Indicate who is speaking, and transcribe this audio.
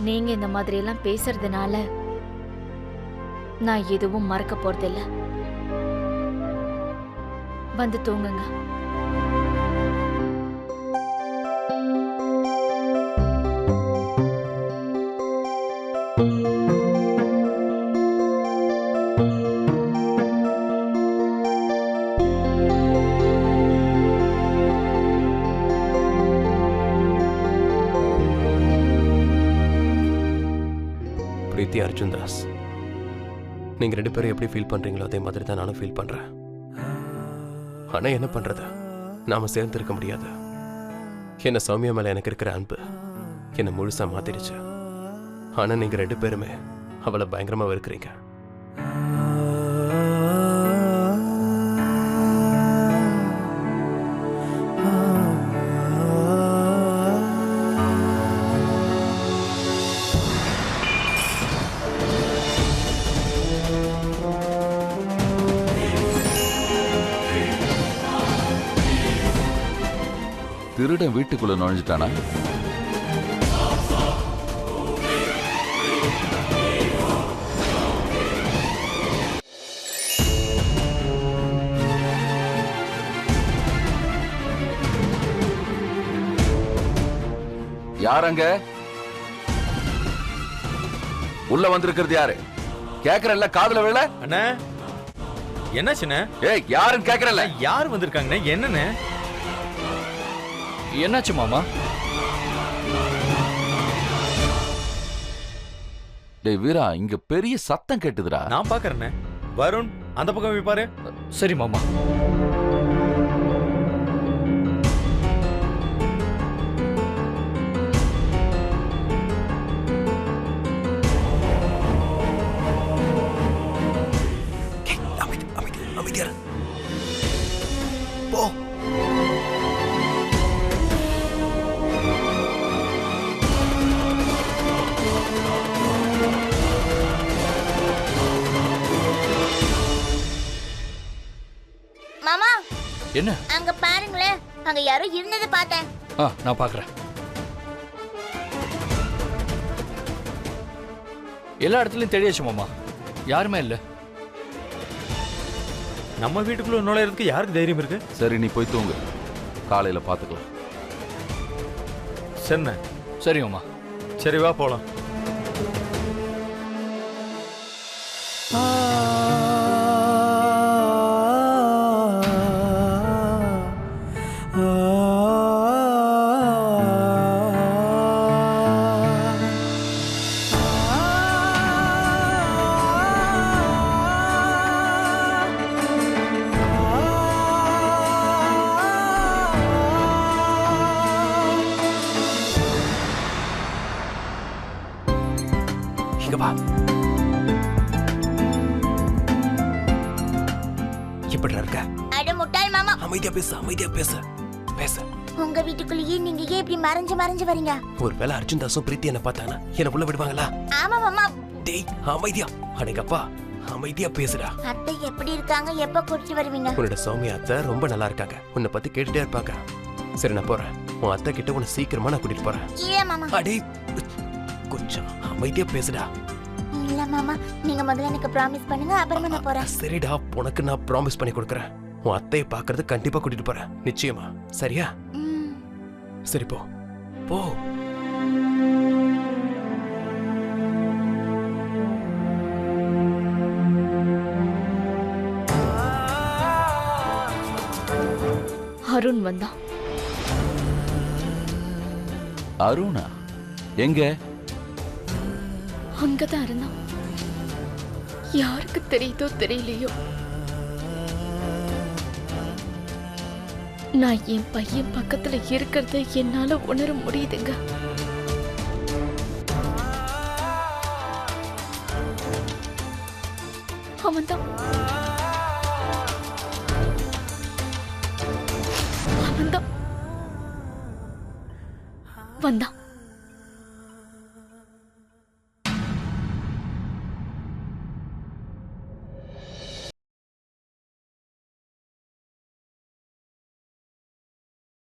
Speaker 1: நீங்க இந்த மாதிரி எல்லாம் பேசுறதுனால நான் எதுவும் மறக்க போறதில்ல. வந்து தூங்குங்க.
Speaker 2: பிரீத்தி, அர்ஜுன் தாஸ், நீங்க 2 பேரும் எப்படி ஃபீல் பண்றீங்களோ அதே மாதிரி தான் நானும் ஃபீல் பண்றேன். ஆனா என்ன பண்றது, நாம சேர்ந்து இருக்க முடியாது. என்ன சௌமியா மேல எனக்கு இருக்கிற அன்பு என்ன முழுசா மாத்திடுச்சு. ஆனா நீங்க 2 பேருமே அவளை பயங்கரமா வெறுக்கிறீங்க.
Speaker 3: திருடன் வீட்டுக்குள்ள நுழைஞ்சிட்டானா? யாரங்க உள்ள வந்திருக்கிறது? யாரு கேக்குறல்ல? காதுல விழ.
Speaker 4: அண்ணா என்னாச்சுண்ணே?
Speaker 3: ஏய், யாருன்னு கேக்குறல்ல?
Speaker 4: யார் வந்திருக்காங்கண்ணே? என்னண்ணே
Speaker 5: என்னாச்சு மாமா?
Speaker 3: டேய் வீரா, இங்க பெரிய சத்தம் கேட்டுதுடா.
Speaker 4: நான் பாக்குறேண்ணே. வருண், அந்த பக்கம் போய் பாரு.
Speaker 5: சரி மாமா.
Speaker 2: போ.
Speaker 6: மாமா,
Speaker 5: என்ன?
Speaker 6: அங்க பாருங்களேன், அங்க யாரோ இருந்ததை பார்த்தேன்.
Speaker 5: நான் பாக்குறேன். எல்லா இடத்துலயும் தேடியாச்சு மாமா, யாருமே இல்ல.
Speaker 4: நம்ம வீட்டுக்குள்ள நுழையிறதுக்கு யாருக்கு தைரியம் இருக்கு?
Speaker 3: சரி, நீ போய் தூங்கு, காலையில பாத்துக்கலாம்.
Speaker 4: சரிண்ணே.
Speaker 5: சரி மாமா.
Speaker 4: சரி, வா போலாம்.
Speaker 2: எப்படி இருக்க?
Speaker 6: அட முட்டாள் மாமா,
Speaker 2: அமைதியா பேசு, அமைதியா பேசு. பேசு.
Speaker 6: உங்க வீட்டுக்குள்ளேயே நீங்க ஏன் இப்படி மறைஞ்சு வரீங்க?
Speaker 2: ஒருவேளை அர்ஜுன் தாஸும் பிரீத்தி என்ன பார்த்தானா என்ன உள்ள விடுவாங்களா?
Speaker 6: ஆமா மாமா.
Speaker 2: டேய், அமைதியா. அடேங்கப்பா, அமைதியா பேசுடா.
Speaker 6: அத்தை எப்படி இருக்காங்க? எப்ப கூட்டிட்டு வருவீங்க?
Speaker 2: உன்னோட சௌமியா அத்தை ரொம்ப நல்லா இருக்காங்க. உன்னை பத்தி கேட்டுட்டே இருப்பாங்க. சரி, நான் போறேன். உன் அத்தை கிட்ட உன்னை சீக்கிரமா நான் கூட்டிட்டு போறேன்.
Speaker 6: இல்ல மாமா.
Speaker 2: அடே, கொஞ்சம் அமைதியா பேசுடா.
Speaker 6: இல்ல மாமா, நீங்க முதல்ல எனக்கு ப்ராமிஸ் பண்ணுங்க, அப்புறமா நான் போறேன்.
Speaker 2: சரிடா, உனக்கு நான் ப்ராமிஸ் பண்ணி கொடுக்கறேன். உன் அத்தையை பாக்குறது கண்டிப்பா கூட்டிட்டு போறேன், நிச்சயமா. சரியா? சரி, போ போ.
Speaker 1: அருண் வந்தான்.
Speaker 3: அருணா எங்க?
Speaker 1: அங்கதான் இருந்தான். யாருக்கு தெரியுதோ தெரியலையோ, நான் என் பையன் பக்கத்துல இருக்கிறத என்னால உணர முடியுதுங்க. அவன்தான் வந்தான்.